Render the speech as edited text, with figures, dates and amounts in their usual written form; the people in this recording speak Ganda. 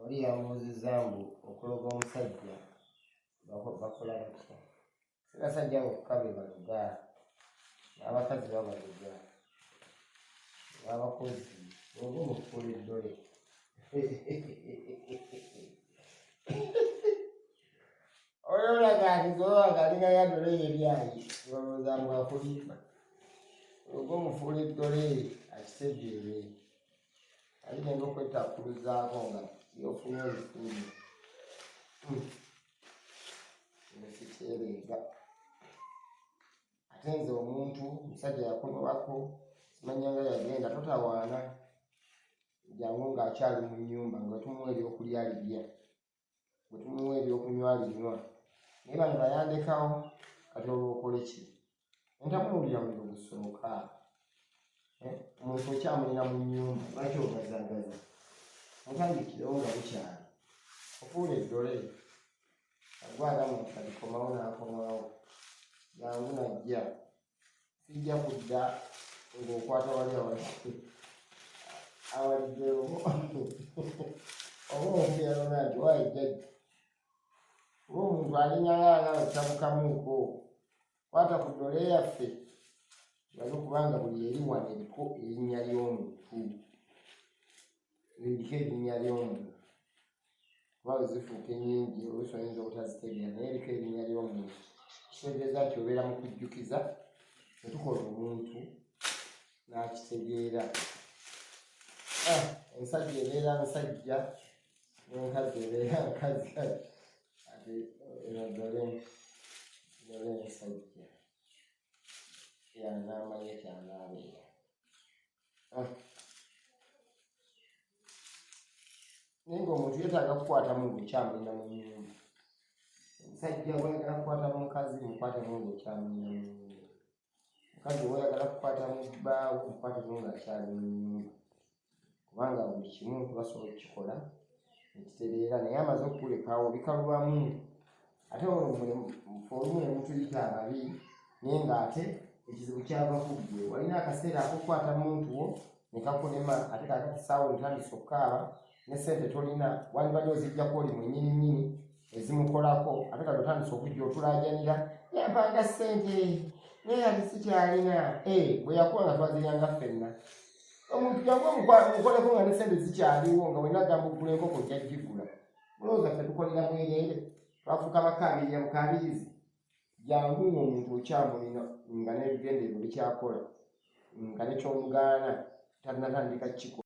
Oli yambuuzizza mbu okuloga omusajja bakola batya? Si basajja bokka be baloga, n'abakazi babaloga, n'abakozi oba omufuula eddole. Oli olaga nti z'owaga alinayo adole yeryayi olowooza mbu akulimba. Oba omufuula eddole akitegeere. Aligenda okwetakuluzaako nga yofunye olufunye. Sikyerenga. Ate nze omuntu omusajja yakomebako simanya nga yagenda totawaana. Jangu ng'akyali mu nnyumba nga tumuwa ebyokulya alirya, bwe tumuwa ebyokunywa alinywa. Naye bano bayandekawo kati olw'okole ki? Entamuwulira muliro gusooka. Omuntu okyamulina mu nnyumba lwaki ogazagaza? Mutandikirewo nga bukyali. Ofuula eddole. Agwagamba nti kalikomawo n'akomawo. Jangu najja. Sijja kudda ng'okwata wali awaliddewo. Oba omukyalona nti waayi jjajja. Oba omuntu alinyanganga bakitabukamuuko. Kwata ku ddole yaffe. Kibaze okubanga buli eri wano eriko erinnya ly'omuntu. Eriko erinnya ly'omuntu. Kuba bwe zifuuka ennyingi oluusi oyinza obutazitegeera naye eriko erinnya ly'omuntu. Kitegeeza nti obeera mu kujjukiza ne tukola omuntu n'akitegeera. Ensajja ebeera nsajja n'enkazi ebeera nkazi. Ate eno ddole ensajja. N'amanya kyanaabeera. Naye ng'omuntu yeetaaga kukwatamu ng'okyamulina mu nnyumba. Omusajja bw'ayagala kukwata mu mukazi mukwatemu ng'okyamulina mu nnyumba. Omukazi bw'ayagala kukwata mu bbaawo mukwatemu ng'akyali mu nnyumba. Kubanga buli kimu tubasobola okukikola ne kitereera naye amaze okukulekawo bikalubamu. Ate olumu ne mutuyita ababi naye ng'ate ekizibu kyava ku ggwe. Walina akaseera ak'okukwata muntu wo ne kakulema ate kaakati essaawa otandise okukaaba ne ssente tolina wandibadde oziggyako oli mwennyini ezimukolako ate kati otandise okujja otulaajanira yampanga ssente naye yali sikyalina. Bwe yakuwa nga twaziryanga ffenna. Omuntu jangu omukoleko nga ne ssente zikyaliwo nga wenna agamba okugula enkoko ojja gigula. Mulowooza ffe tukolera bwereere? Twafuuka bakaabirira bukaabirizi. Jangu ng'omuntu okyamulina nga n'ebigendererwa bikyakola nga ne kyomugaana tannatandika kukikola.